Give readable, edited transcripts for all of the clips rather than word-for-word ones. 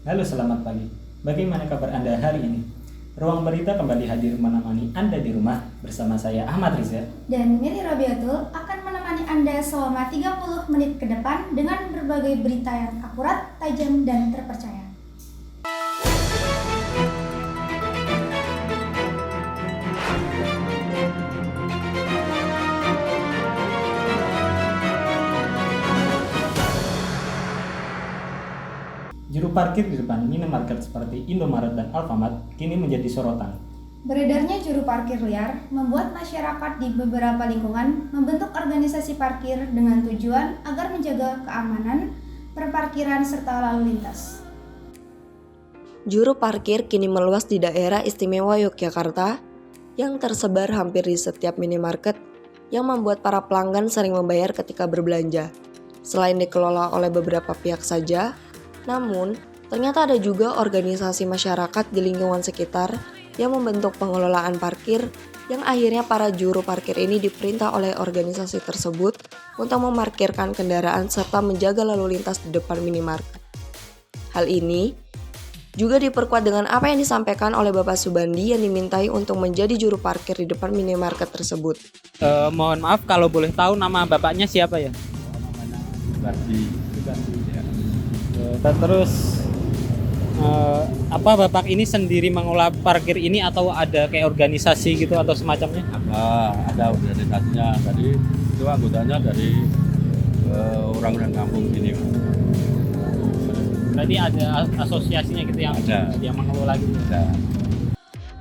Halo, selamat pagi. Bagaimana kabar Anda hari ini? Ruang Berita kembali hadir menemani Anda di rumah bersama saya Ahmad Riza. Dan Mili Robiatul akan menemani Anda selama 30 menit ke depan dengan berbagai berita yang akurat, tajam, dan terpercaya. Juru parkir di depan minimarket seperti Indomaret dan Alfamart kini menjadi sorotan. Beredarnya juru parkir liar membuat masyarakat di beberapa lingkungan membentuk organisasi parkir dengan tujuan agar menjaga keamanan, perparkiran, serta lalu lintas. Juru parkir kini meluas di daerah istimewa Yogyakarta yang tersebar hampir di setiap minimarket yang membuat para pelanggan sering membayar ketika berbelanja. Selain dikelola oleh beberapa pihak saja, namun ternyata ada juga organisasi masyarakat di lingkungan sekitar yang membentuk pengelolaan parkir yang akhirnya para juru parkir ini diperintah oleh organisasi tersebut untuk memarkirkan kendaraan serta menjaga lalu lintas di depan minimarket. Hal ini juga diperkuat dengan apa yang disampaikan oleh Bapak Subandi yang dimintai untuk menjadi juru parkir di depan minimarket tersebut. Mohon maaf kalau boleh tahu nama bapaknya siapa ya? Namanya Subardi. Ya. Dan terus apa bapak ini sendiri mengelola parkir ini atau ada kayak organisasi gitu atau semacamnya? Ada organisasinya tadi, itu anggotanya dari orang-orang kampung sini. Berarti ada asosiasinya gitu yang Ada. yang mengelola gitu. Ada.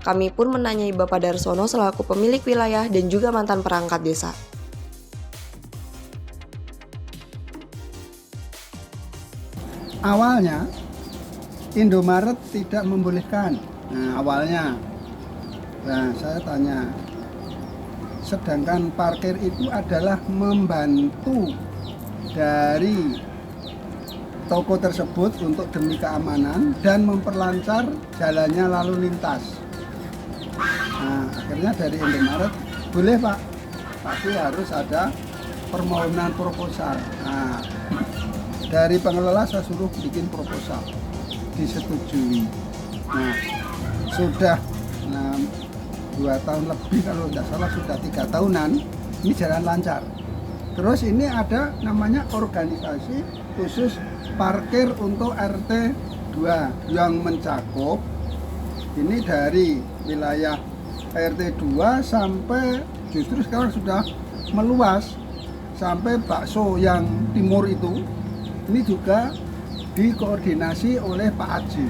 Kami pun menanyai Bapak Darsono selaku pemilik wilayah dan juga mantan perangkat desa. Awalnya Indomaret tidak membolehkan. Awalnya. Nah, saya tanya. Sedangkan parkir itu adalah membantu dari toko tersebut untuk demi keamanan dan memperlancar jalannya lalu lintas. Nah, akhirnya dari Indomaret, boleh Pak, tapi harus ada permohonan proposal. Nah, dari pengelola saya suruh bikin proposal, disetujui. Nah, sudah 2 tahun lebih, kalau tidak salah sudah 3 tahunan, ini jalan lancar. Terus ini ada namanya organisasi khusus parkir untuk RT 2 yang mencakup ini dari wilayah RT 2 sampai justru sekarang sudah meluas sampai bakso yang timur itu. Ini juga dikoordinasi oleh Pak Haji.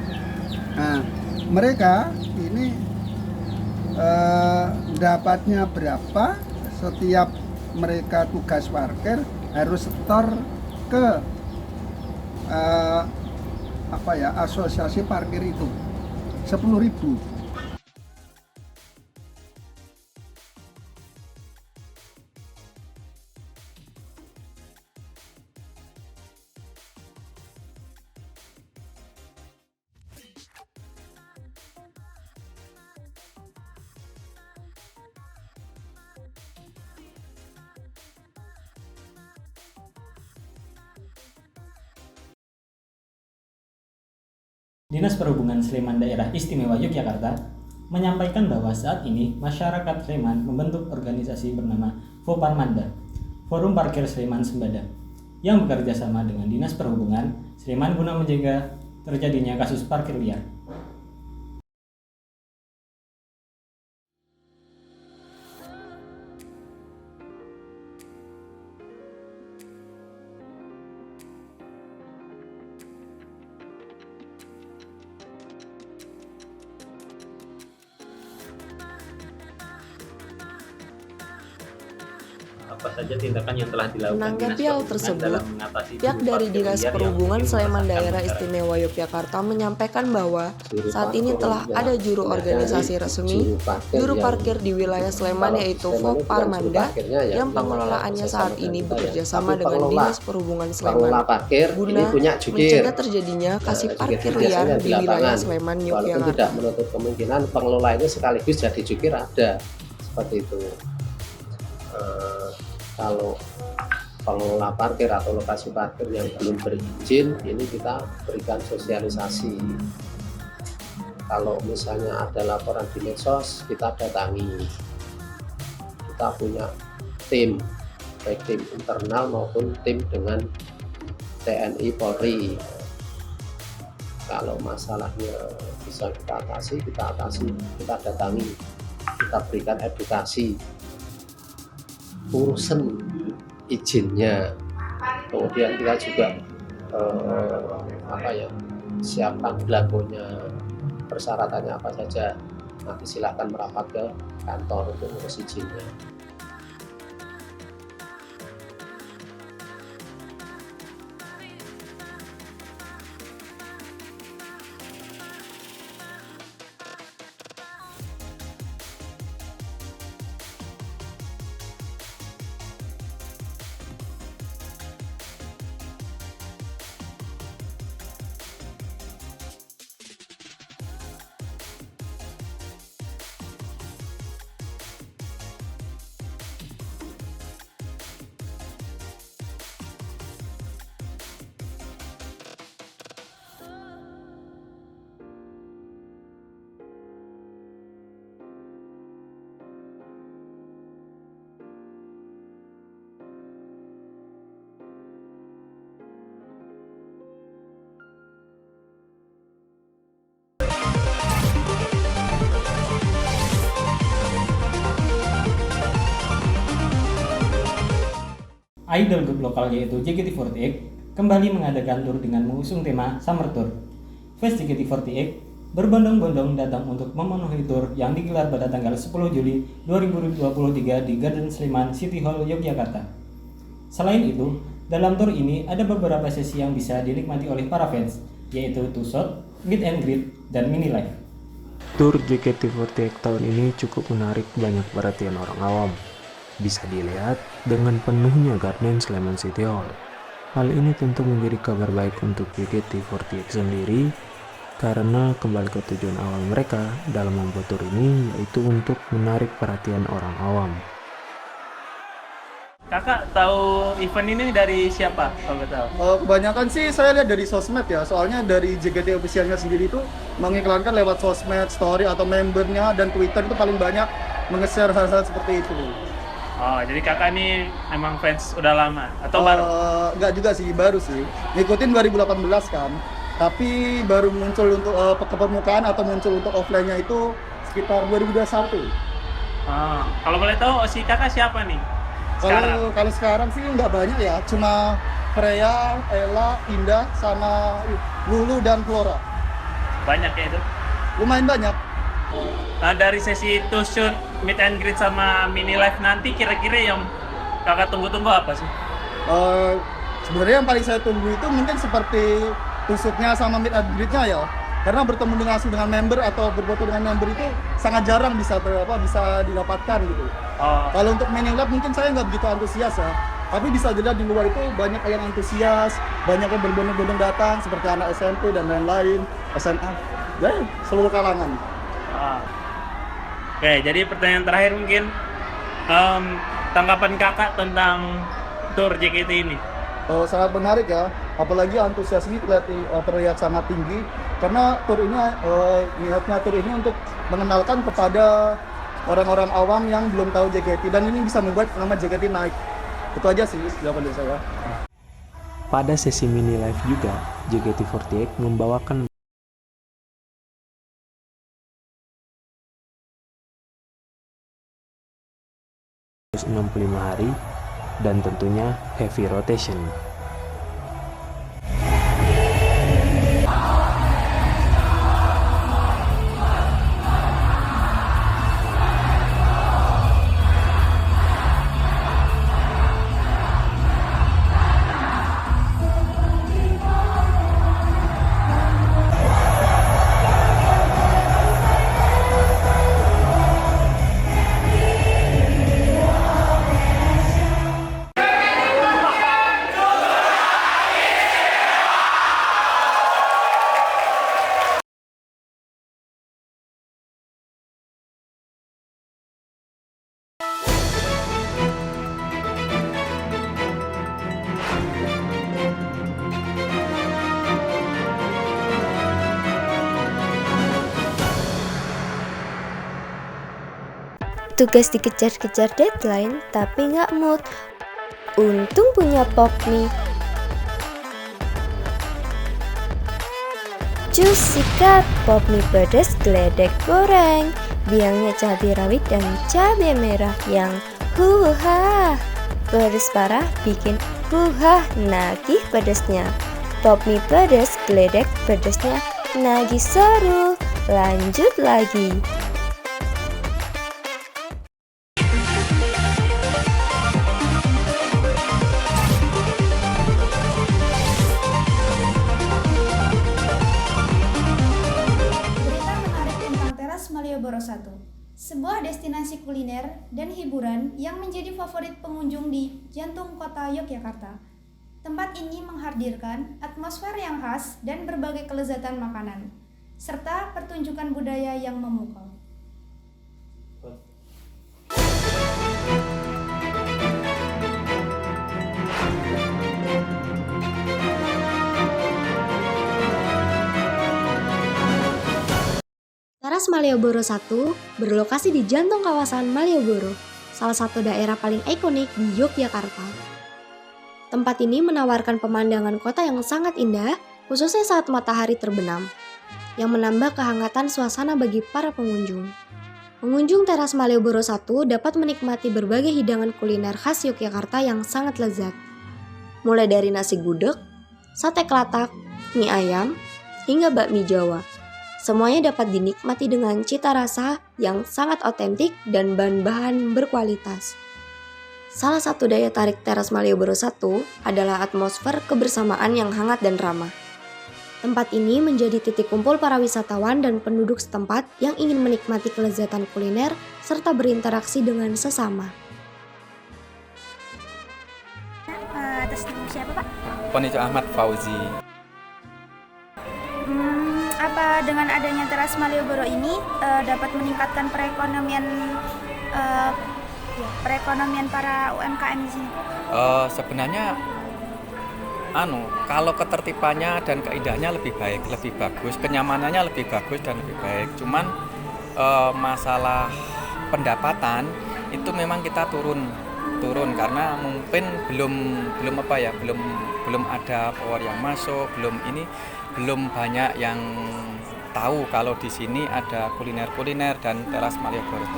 Nah, mereka ini dapatnya berapa setiap mereka tugas parkir harus setor ke asosiasi parkir itu 10.000. Dinas Perhubungan Sleman Daerah Istimewa Yogyakarta menyampaikan bahwa saat ini masyarakat Sleman membentuk organisasi bernama Foparmanda, Forum Parkir Sleman Sembada, yang bekerja sama dengan Dinas Perhubungan Sleman guna menjaga terjadinya kasus parkir liar. Apa saja tindakan yang telah dilakukan Menanggapi Dinas hal Perhubungan tersebut, dalam mengatasi pihak juru dari parkir Dinas liar yang Perhubungan mungkin Sleman meresahkan Daerah masyarakat. Istimewa Yogyakarta menyampaikan bahwa saat ini telah ada juru organisasi resmi juru parkir di wilayah Sleman yaitu Foparmanda yang pengelolaannya saat ini bekerja sama dengan Dinas Perhubungan Sleman guna mencegah terjadinya kasih parkir liar di wilayah Sleman Walaupun tidak Yogyakarta. menutup kemungkinan pengelolanya sekaligus jadi jukir ada seperti itu. Kalau pengelola parkir atau lokasi parkir yang belum berizin, ini kita berikan sosialisasi. Kalau misalnya ada laporan di medsos, kita datangi. Kita punya tim, baik tim internal maupun tim dengan TNI Polri. Kalau masalahnya bisa kita atasi, kita datangi, kita berikan edukasi, urusan izinnya, kemudian kita juga siapkan belangkonya, persyaratannya apa saja. Nanti silakan merapat ke kantor untuk ngurus izinnya. Idol grup lokal yaitu JKT48 kembali mengadakan tur dengan mengusung tema Summer Tour. Fans JKT48 berbondong-bondong datang untuk memenuhi tur yang digelar pada tanggal 10 Juli 2023 di Garden Sleman City Hall, Yogyakarta. Selain itu, dalam tur ini ada beberapa sesi yang bisa dinikmati oleh para fans, yaitu Two Shot, Meet and Greet, dan Mini Live. Tur JKT48 tahun ini cukup menarik banyak perhatian orang awam. Bisa dilihat dengan penuhnya Garden Sleman City Hall. Hal ini tentu menjadi kabar baik untuk JKT48 sendiri, karena kembali ke tujuan awal mereka dalam membuat tur ini, yaitu untuk menarik perhatian orang awam. Kakak tahu event ini dari siapa kalau tahu? Kebanyakan sih saya lihat dari sosmed ya, soalnya dari JKT officialnya sendiri itu mengiklankan lewat sosmed, story atau membernya, dan Twitter itu paling banyak menge-share hal-hal seperti itu. Oh, jadi kakak ini emang fans udah lama atau baru? Enggak juga sih, baru sih. Ngikutin 2018 kan, tapi baru muncul untuk ke permukaan atau muncul untuk offline-nya itu sekitar 2021. Kalau boleh tahu si kakak siapa nih? Kalau sekarang sih nggak banyak ya, cuma Freya, Ella, Indah, sama Lulu dan Flora. Banyak ya itu? Lumayan banyak. Nah, dari sesi Two Shoot, Meet and Greet sama Mini Live nanti kira-kira yang kakak tunggu-tunggu apa sih? Sebenarnya yang paling saya tunggu itu mungkin seperti Two Shoot-nya sama Meet and Greet-nya ya. Karena bertemu langsung dengan member atau berfoto dengan member itu sangat jarang bisa didapatkan gitu. Kalau untuk Mini Live mungkin saya nggak begitu antusias ya. Tapi bisa dilihat di luar itu banyak yang antusias, banyak yang berbondong-bondong datang seperti anak SMP dan lain-lain, SMA, dan seluruh kalangan. Oke, jadi pertanyaan terakhir mungkin tanggapan kakak tentang tur JKT ini? Sangat menarik ya, apalagi antusias ini terlihat sangat tinggi karena tur ini niatnya tur ini untuk mengenalkan kepada orang-orang awam yang belum tahu JKT, dan ini bisa membuat nama JKT naik. Itu aja sih jawaban dari saya. Pada sesi mini live juga, JKT48 membawakan 65 hari dan tentunya heavy rotation. Tugas dikejar-kejar deadline tapi nggak mood. Untung punya Popmi. Jus sikat, Popmi pedas geledek goreng. Biangnya cabai rawit dan cabai merah yang pedes parah bikin nagih pedesnya. Popmi pedas geledek pedesnya nagih seru. Lanjut lagi. Malioboro I, sebuah destinasi kuliner dan hiburan yang menjadi favorit pengunjung di jantung kota Yogyakarta. Tempat ini menghadirkan atmosfer yang khas dan berbagai kelezatan makanan, serta pertunjukan budaya yang memukau. Teras Malioboro I berlokasi di jantung kawasan Malioboro, salah satu daerah paling ikonik di Yogyakarta. Tempat ini menawarkan pemandangan kota yang sangat indah, khususnya saat matahari terbenam, yang menambah kehangatan suasana bagi para pengunjung. Pengunjung Teras Malioboro I dapat menikmati berbagai hidangan kuliner khas Yogyakarta yang sangat lezat. Mulai dari nasi gudeg, sate kelatak, mie ayam, hingga bakmi Jawa. Semuanya dapat dinikmati dengan cita rasa yang sangat otentik dan bahan-bahan berkualitas. Salah satu daya tarik Teras Malioboro I adalah atmosfer kebersamaan yang hangat dan ramah. Tempat ini menjadi titik kumpul para wisatawan dan penduduk setempat yang ingin menikmati kelezatan kuliner serta berinteraksi dengan sesama. Atas nama siapa, Pak? Ponico Ahmad Fauzi. Apa dengan adanya Teras Malioboro ini dapat meningkatkan perekonomian para UMKM di sini? Sebenarnya kalau ketertibannya dan keindahannya lebih baik, lebih bagus, kenyamanannya lebih bagus dan lebih baik. Cuman masalah pendapatan itu memang kita turun karena mungkin belum ada power yang masuk, belum banyak yang tahu kalau di sini ada kuliner dan Teras Malioboro I.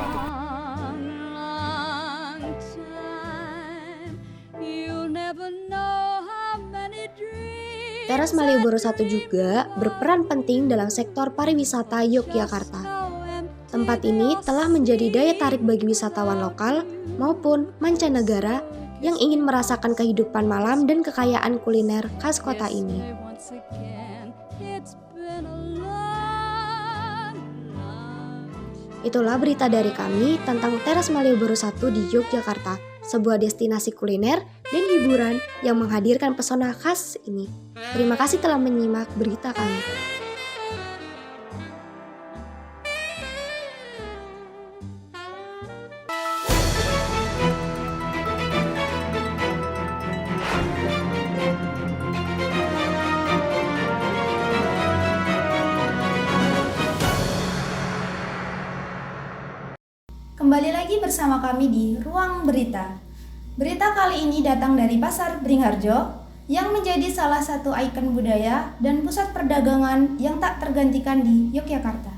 Teras Malioboro I juga berperan penting dalam sektor pariwisata Yogyakarta. Tempat ini telah menjadi daya tarik bagi wisatawan lokal maupun mancanegara yang ingin merasakan kehidupan malam dan kekayaan kuliner khas kota ini. Itulah berita dari kami tentang Teras Malioboro I di Yogyakarta, sebuah destinasi kuliner dan hiburan yang menghadirkan pesona khas ini. Terima kasih telah menyimak berita kami. Kembali lagi bersama kami di Ruang Berita. Berita kali ini datang dari Pasar Beringharjo yang menjadi salah satu ikon budaya dan pusat perdagangan yang tak tergantikan di Yogyakarta.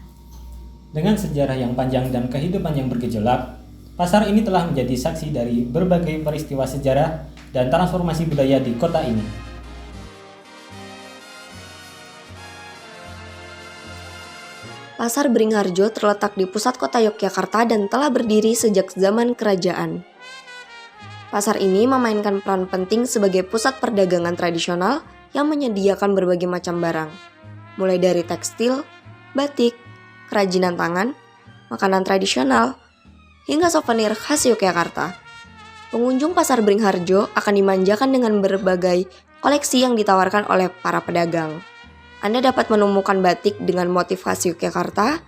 Dengan sejarah yang panjang dan kehidupan yang bergejolak, pasar ini telah menjadi saksi dari berbagai peristiwa sejarah dan transformasi budaya di kota ini. Pasar Beringharjo terletak di pusat kota Yogyakarta dan telah berdiri sejak zaman kerajaan. Pasar ini memainkan peran penting sebagai pusat perdagangan tradisional yang menyediakan berbagai macam barang, mulai dari tekstil, batik, kerajinan tangan, makanan tradisional, hingga souvenir khas Yogyakarta. Pengunjung Pasar Beringharjo akan dimanjakan dengan berbagai koleksi yang ditawarkan oleh para pedagang. Anda dapat menemukan batik dengan motif khas Yogyakarta,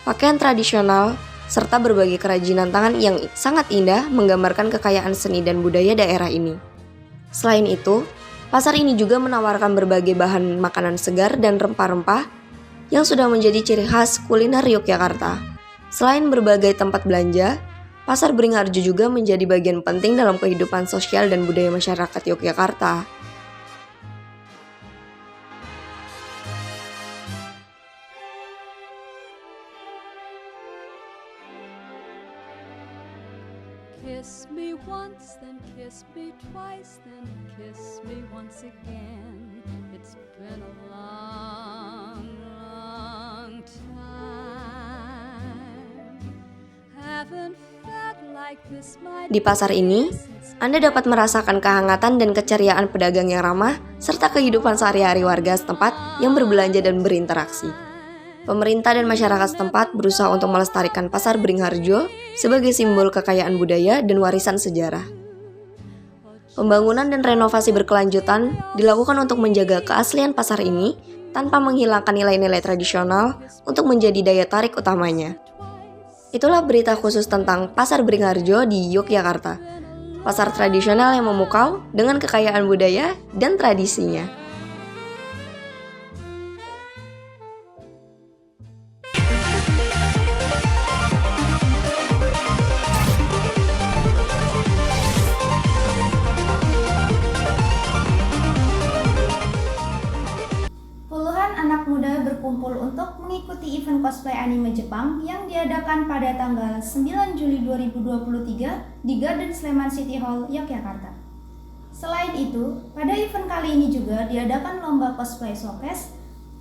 pakaian tradisional, serta berbagai kerajinan tangan yang sangat indah menggambarkan kekayaan seni dan budaya daerah ini. Selain itu, pasar ini juga menawarkan berbagai bahan makanan segar dan rempah-rempah yang sudah menjadi ciri khas kuliner Yogyakarta. Selain berbagai tempat belanja, Pasar Beringharjo juga menjadi bagian penting dalam kehidupan sosial dan budaya masyarakat Yogyakarta. Kiss me once, then kiss me twice, then kiss me once again. It's been a long, long time. Haven't felt like this my Di pasar ini, Anda dapat merasakan kehangatan dan keceriaan pedagang yang ramah, serta kehidupan sehari-hari warga setempat yang berbelanja dan berinteraksi. Pemerintah dan masyarakat setempat berusaha untuk melestarikan Pasar Beringharjo sebagai simbol kekayaan budaya dan warisan sejarah. Pembangunan dan renovasi berkelanjutan dilakukan untuk menjaga keaslian pasar ini tanpa menghilangkan nilai-nilai tradisional untuk menjadi daya tarik utamanya. Itulah berita khusus tentang Pasar Beringharjo di Yogyakarta. Pasar tradisional yang memukau dengan kekayaan budaya dan tradisinya. Berkumpul untuk mengikuti event cosplay anime Jepang yang diadakan pada tanggal 9 Juli 2023 di Garden Sleman City Hall, Yogyakarta. Selain itu, pada event kali ini juga diadakan lomba cosplay showcase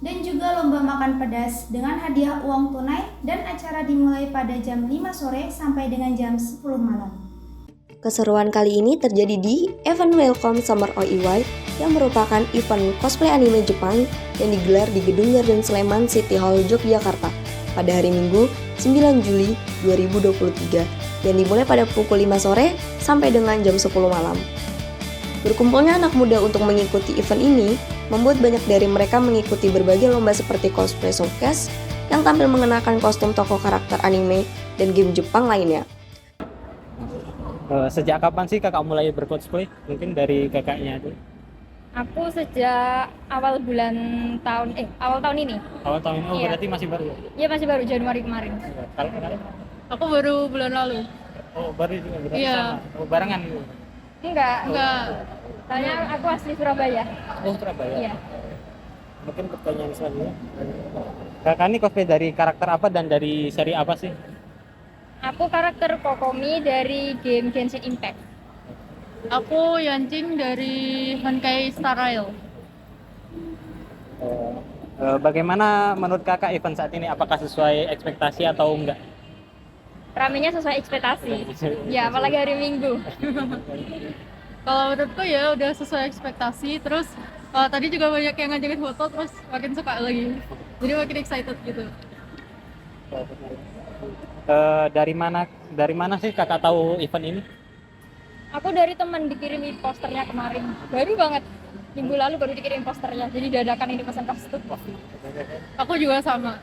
dan juga lomba makan pedas dengan hadiah uang tunai dan acara dimulai pada jam 5 sore sampai dengan jam 10 malam. Keseruan kali ini terjadi di event Welcome Summer OEY yang merupakan event cosplay anime Jepang yang digelar di Gedung Garden Sleman City Hall, Yogyakarta pada hari Minggu 9 Juli 2023 yang dimulai pada pukul 5 sore sampai dengan jam 10 malam. Berkumpulnya anak muda untuk mengikuti event ini membuat banyak dari mereka mengikuti berbagai lomba seperti cosplay showcase yang tampil mengenakan kostum tokoh karakter anime dan game Jepang lainnya. Sejak kapan sih kakak mulai bercosplay? Mungkin dari kakaknya itu. Aku sejak awal tahun ini. Awal tahun ini, Iya. Berarti masih baru? Iya masih baru, Januari kemarin. Kalau kakak? Aku baru bulan lalu. Oh baru juga, berarti Iya. sama? Oh, barengan gitu? Enggak. Soalnya aku asli Surabaya. Oh Surabaya? Iya. Mungkin pertanyaan selanjutnya. Kakak ini cosplay dari karakter apa dan dari seri apa sih? Aku karakter Kokomi dari game Genshin Impact. Aku Yanjing dari Honkai Star Rail. Bagaimana menurut kakak event saat ini? Apakah sesuai ekspektasi atau enggak? Ramenya sesuai ekspektasi. Ya, apalagi hari Minggu. Kalau menurutku ya udah sesuai ekspektasi. Terus tadi juga banyak yang ngajakin foto, terus makin suka lagi. Jadi makin excited gitu. Dari mana sih kakak tahu event ini? Aku dari teman dikirimi posternya kemarin. Baru banget. Minggu lalu baru dikirim posternya. Jadi dadakan ini pesan kostum. Aku juga sama.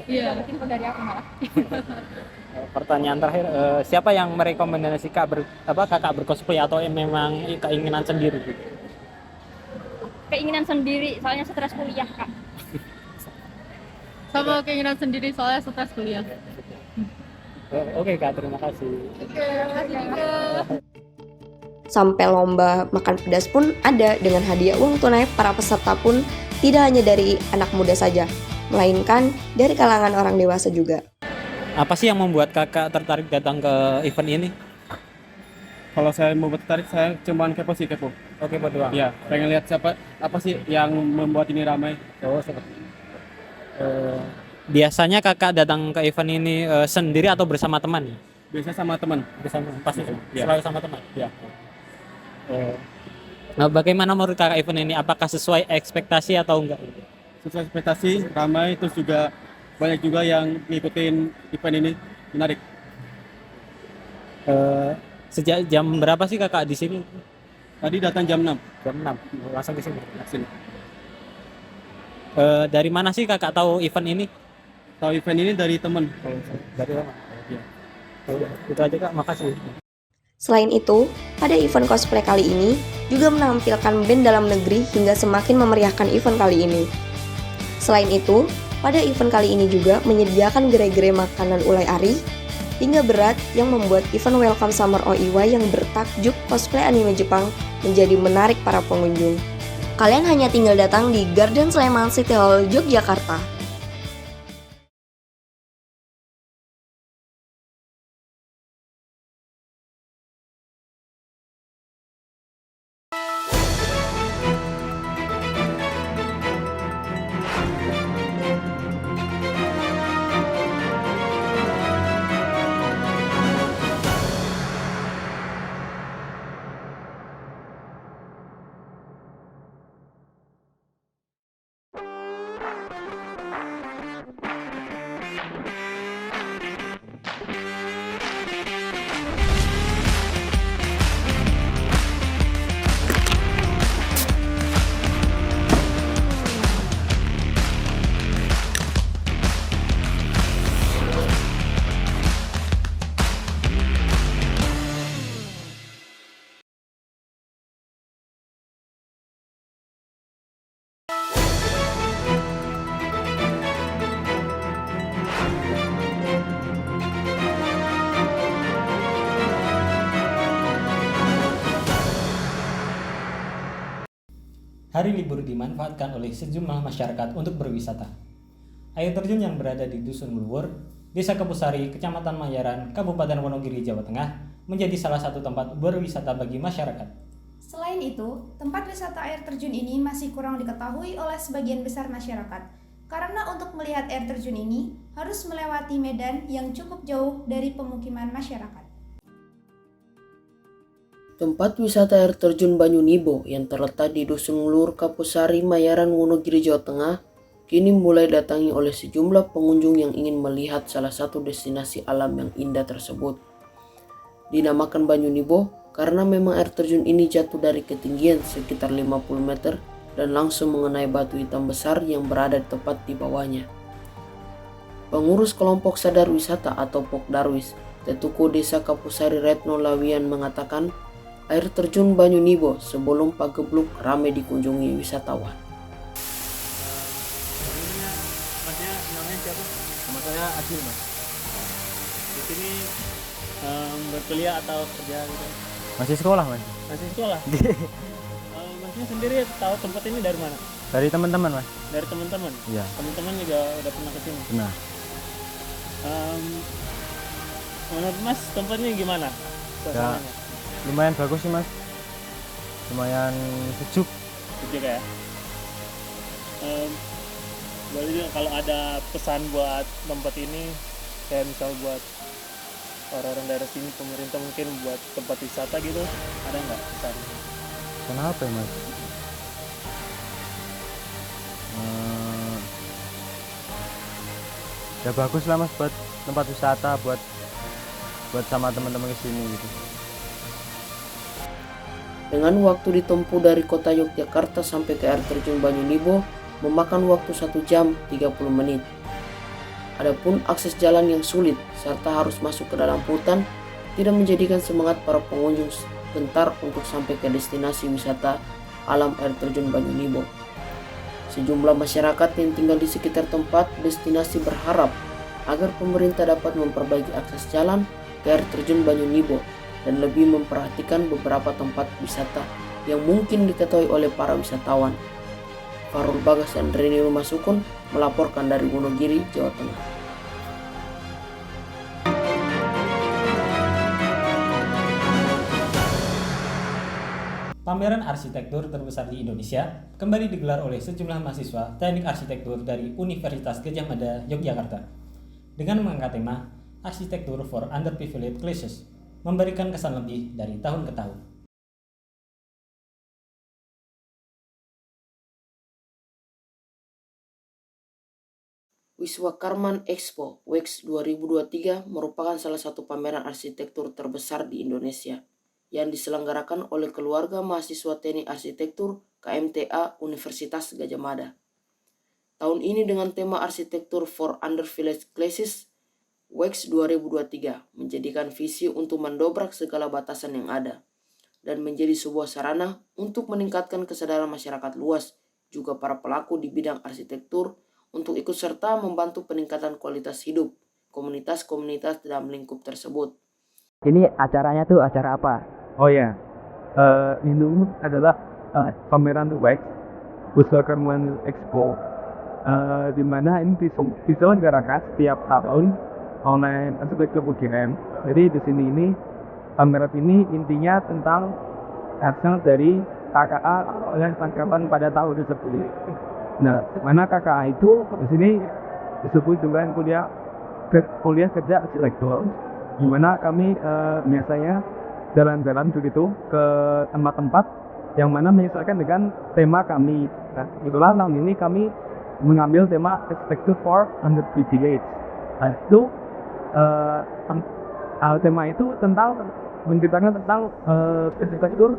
Iya. Mungkin dari aku malah. Pertanyaan terakhir, siapa yang merekomendasi kakak bercosplay atau memang keinginan sendiri? Keinginan sendiri, soalnya stres kuliah kak. Sama keinginan sendiri soalnya stres kuliah. Oke kak, terima kasih. Oke, terima kasih juga. Sampai lomba makan pedas pun ada dengan hadiah uang tunai. Para peserta pun tidak hanya dari anak muda saja, melainkan dari kalangan orang dewasa juga. Apa sih yang membuat kakak tertarik datang ke event ini? Kalau saya mau tertarik, saya cuman kepo. Oke, doang. Ya, pengen lihat apa sih yang membuat ini ramai. Oh, seperti biasanya kakak datang ke event ini sendiri atau bersama teman? Biasanya sama teman. Bersama, pasti ya. Selalu sama teman? Ya. Nah, bagaimana menurut kakak event ini? Apakah sesuai ekspektasi atau enggak? Sesuai ekspektasi, ramai, terus juga banyak juga yang ngikutin event ini, menarik. Sejak jam berapa sih kakak di sini? Tadi datang jam 6. Jam 6, langsung ke sini. Sini. Dari mana sih kakak tahu event ini? Tahu event ini dari teman. Dari teman. Ya. Itu aja kak, makasih. Selain itu, pada event cosplay kali ini juga menampilkan band dalam negeri hingga semakin memeriahkan event kali ini. Selain itu, pada event kali ini juga menyediakan gerai-gerai makanan ulai ari hingga berat yang membuat event Welcome Summer OIY yang bertajuk cosplay anime Jepang menjadi menarik para pengunjung. Kalian hanya tinggal datang di Garden Sleman City Hall, Yogyakarta. Hari libur dimanfaatkan oleh sejumlah masyarakat untuk berwisata. Air terjun yang berada di Dusun Luwur, Desa Kepusari, Kecamatan Mayaran, Kabupaten Wonogiri, Jawa Tengah, menjadi salah satu tempat berwisata bagi masyarakat. Selain itu, tempat wisata air terjun ini masih kurang diketahui oleh sebagian besar masyarakat, karena untuk melihat air terjun ini harus melewati medan yang cukup jauh dari pemukiman masyarakat. Tempat wisata air terjun Banyunibo yang terletak di Dusun Luwur, Kapusari, Mayaran, Wonogiri, Jawa Tengah, kini mulai datangi oleh sejumlah pengunjung yang ingin melihat salah satu destinasi alam yang indah tersebut. Dinamakan Banyunibo karena memang air terjun ini jatuh dari ketinggian sekitar 50 meter dan langsung mengenai batu hitam besar yang berada tepat di bawahnya. Pengurus kelompok sadar wisata atau Pokdarwis, Tetuku Desa Kapusari Retno Lawian mengatakan, air terjun Banyunibo sebelum pagebluk ramai dikunjungi wisatawan. Masnya namanya siapa? Nama saya Adil, Mas. Di sini berkuliah atau kerja gitu? Masih sekolah, Mas. Masih sekolah. Masnya sendiri tahu tempat ini dari mana? Dari teman-teman, Mas. Dari teman-teman? Iya. Teman-teman juga udah pernah ke sini? Pernah. Menurut Mas tempatnya gimana? Ya, lumayan bagus sih, Mas. Lumayan sejuk. Sejuk ya? Boleh juga kalau ada pesan buat tempat ini, kayak misal buat orang-orang daerah sini, pemerintah mungkin buat tempat wisata gitu, ada nggak pesan? Kenapa ya, Mas? Ya bagus lah, Mas, buat tempat wisata, buat sama teman-teman kesini gitu. Dengan waktu ditempuh dari kota Yogyakarta sampai ke air terjun Banyunibo memakan waktu 1 jam 30 menit. Adapun akses jalan yang sulit serta harus masuk ke dalam hutan tidak menjadikan semangat para pengunjung gentar untuk sampai ke destinasi wisata alam air terjun Banyunibo. Sejumlah masyarakat yang tinggal di sekitar tempat destinasi berharap agar pemerintah dapat memperbaiki akses jalan ke air terjun Banyunibo dan lebih memperhatikan beberapa tempat wisata yang mungkin diketahui oleh para wisatawan. Farul Bagas dan Reni Rumah Sukun melaporkan dari Wonogiri, Jawa Tengah. Pameran arsitektur terbesar di Indonesia kembali digelar oleh sejumlah mahasiswa teknik arsitektur dari Universitas Gadjah Mada, Yogyakarta, dengan mengangkat tema Arsitektur for Underprivileged Classes, memberikan kesan lebih dari tahun ke tahun. Wiswakarman Expo WEX 2023 merupakan salah satu pameran arsitektur terbesar di Indonesia yang diselenggarakan oleh keluarga mahasiswa teknik arsitektur KMTA Universitas Gadjah Mada. Tahun ini dengan tema Arsitektur for Underprivileged Classes, WEX 2023 menjadikan visi untuk mendobrak segala batasan yang ada dan menjadi sebuah sarana untuk meningkatkan kesadaran masyarakat luas, juga para pelaku di bidang arsitektur untuk ikut serta membantu peningkatan kualitas hidup komunitas-komunitas dalam lingkup tersebut. Ini acaranya tuh acara apa? Oh ya, ini adalah pameran wax Pusaka Expo, di mana ini diselenggarakan setiap tahun oleh arsitektur UGM. Jadi di sini ini pameran ini intinya tentang hasil dari KKA oleh tangkapan pada tahun tersebut. Nah, mana KKA itu di sini disebut dengan kuliah kerja arsitektur, di mana kami biasanya jalan-jalan begitu ke tempat-tempat yang mana menyesuaikan dengan tema kami. Nah, itulah tahun ini kami mengambil tema Architecture for Underprivileged. Nah, itu tema itu menceritakan tentang arsitektur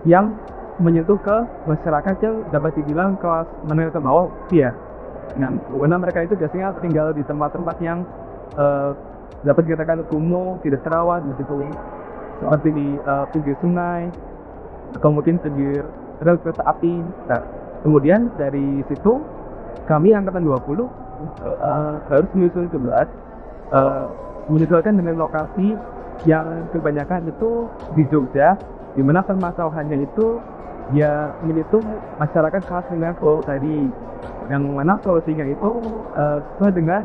yang menyentuh ke masyarakat yang dapat dibilang kelas menengah ke bawah. Iya. Nah, karena mereka itu biasanya tinggal di tempat-tempat yang dapat dikatakan kumuh, tidak terawat, begitu, seperti di pinggir sungai atau mungkin pinggir rel kereta api. Nah, kemudian dari situ kami angkatan 20 harus menyusun tugas menyesuaikan dengan lokasi yang kebanyakan itu di Jogja, di mana permasalahannya itu ya menyentuh masyarakat kelas menengah tadi, yang mana solusinya itu sesuai dengan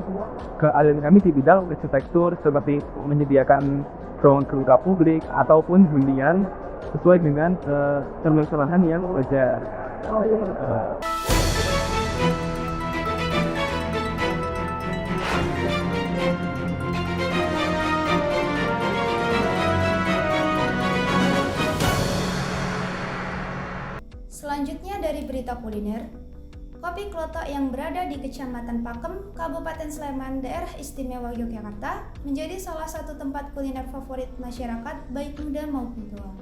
keahlian kami di bidang arsitektur, seperti menyediakan ruang terbuka publik ataupun hunian sesuai dengan permasalahan yang wajar. Selanjutnya dari berita kuliner, Kopi Klotok yang berada di Kecamatan Pakem, Kabupaten Sleman, Daerah Istimewa Yogyakarta menjadi salah satu tempat kuliner favorit masyarakat baik muda maupun tua.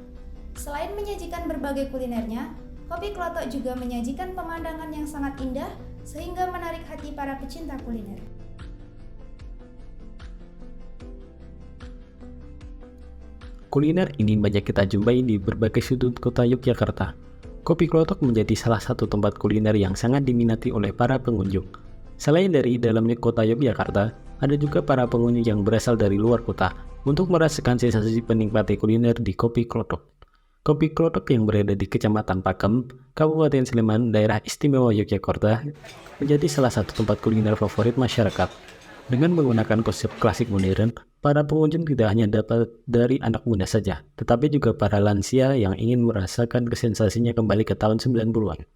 Selain menyajikan berbagai kulinernya, Kopi Klotok juga menyajikan pemandangan yang sangat indah sehingga menarik hati para pecinta kuliner. Kuliner ini banyak kita jumpai di berbagai sudut kota Yogyakarta. Kopi Klotok menjadi salah satu tempat kuliner yang sangat diminati oleh para pengunjung. Selain dari dalamnya kota Yogyakarta, ada juga para pengunjung yang berasal dari luar kota untuk merasakan sensasi menikmati kuliner di Kopi Klotok. Kopi Klotok yang berada di Kecamatan Pakem, Kabupaten Sleman, Daerah Istimewa Yogyakarta, menjadi salah satu tempat kuliner favorit masyarakat. Dengan menggunakan konsep klasik modern, para pengunjung tidak hanya dapat dari anak muda saja, tetapi juga para lansia yang ingin merasakan sensasinya kembali ke tahun 90-an.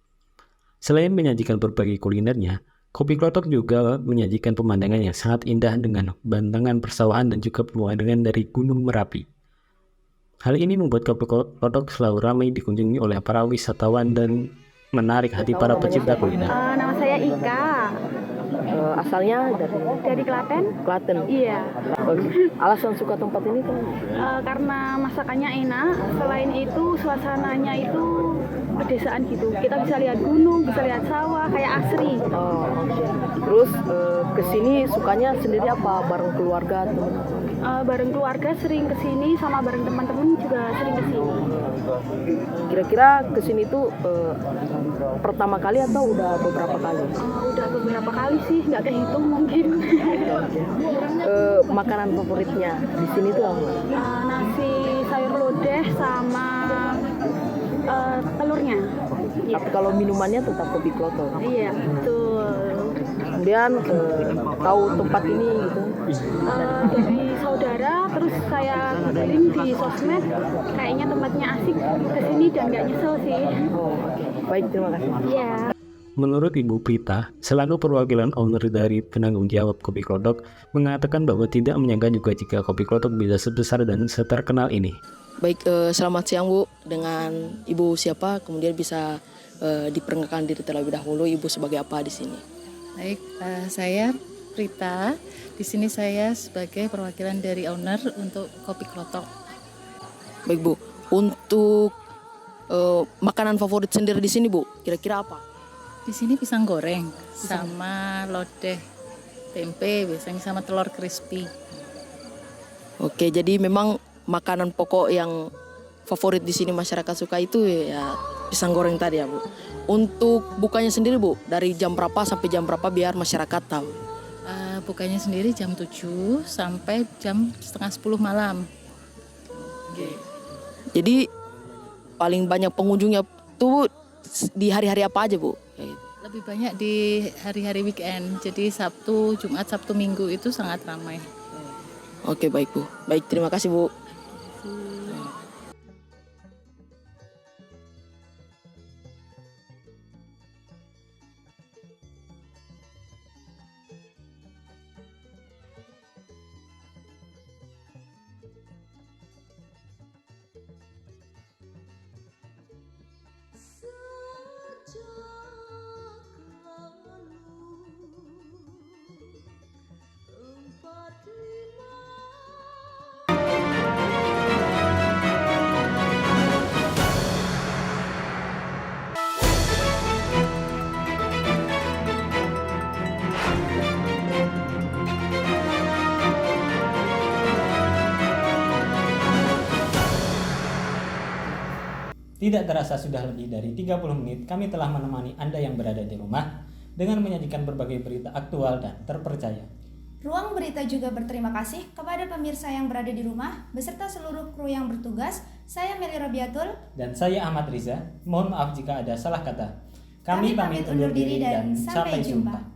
Selain menyajikan berbagai kulinernya, Kopi Klotok juga menyajikan pemandangan yang sangat indah dengan bantangan persawahan dan juga pemandangan dari Gunung Merapi. Hal ini membuat Kopi Klotok selalu ramai dikunjungi oleh para wisatawan dan menarik hati para pecinta kuliner. Nama saya Ika. Asalnya Dari Klaten. Klaten. Iya. Alasan suka tempat ini kan? Karena masakannya enak. Selain itu suasananya itu pedesaan gitu. Kita bisa lihat gunung, bisa lihat sawah, kayak asri. Oh, okay. Terus kesini sukanya sendiri apa? Bareng keluarga atau? Bareng keluarga sering kesini, sama bareng teman-teman juga sering kesini. Kira-kira kesini tuh pertama kali atau udah beberapa kali? Udah beberapa kali sih, nggak kehitung mungkin. Makanan favoritnya di sini tuh apa? Nasi sayur lodeh sama telurnya. Tapi kalau minumannya tetap Kopi Klotok. Iya, betul. Kemudian tahu tempat ini gitu? Dari saudara, terus saya googling di sosmed, kayaknya tempatnya asik, kesini dan nggak nyesel sih. Baik, terima kasih. Iya. Menurut Ibu Prita, selaku perwakilan owner dari penanggung jawab Kopi Klotok, mengatakan bahwa tidak menyangka juga jika Kopi Klotok bisa sebesar dan seterkenal ini. Baik, selamat siang Bu. Dengan Ibu siapa? Kemudian bisa diperkenalkan diri terlebih dahulu. Ibu sebagai apa di sini? Baik, saya Prita. Di sini saya sebagai perwakilan dari owner untuk Kopi Klotok. Baik Bu, untuk makanan favorit sendiri di sini Bu, kira-kira apa? Di sini pisang goreng sama lodeh tempe, biasanya sama telur crispy. Oke, jadi memang makanan pokok yang favorit di sini masyarakat suka itu ya pisang goreng tadi ya Bu. Untuk bukanya sendiri Bu, dari jam berapa sampai jam berapa biar masyarakat tahu? bukanya sendiri jam 7 sampai jam setengah 10 malam. Jadi paling banyak pengunjungnya tuh di hari-hari apa aja, Bu? Lebih banyak di hari-hari weekend. Jadi Sabtu, Jumat, Sabtu, Minggu itu sangat ramai. Oke, baik, Bu. Baik, terima kasih, Bu. Tidak terasa sudah lebih dari 30 menit kami telah menemani Anda yang berada di rumah dengan menyajikan berbagai berita aktual dan terpercaya. Ruang Berita juga berterima kasih kepada pemirsa yang berada di rumah beserta seluruh kru yang bertugas. Saya Meli Robiatul dan saya Ahmad Riza. Mohon maaf jika ada salah kata. Kami pamit undur diri dan sampai jumpa.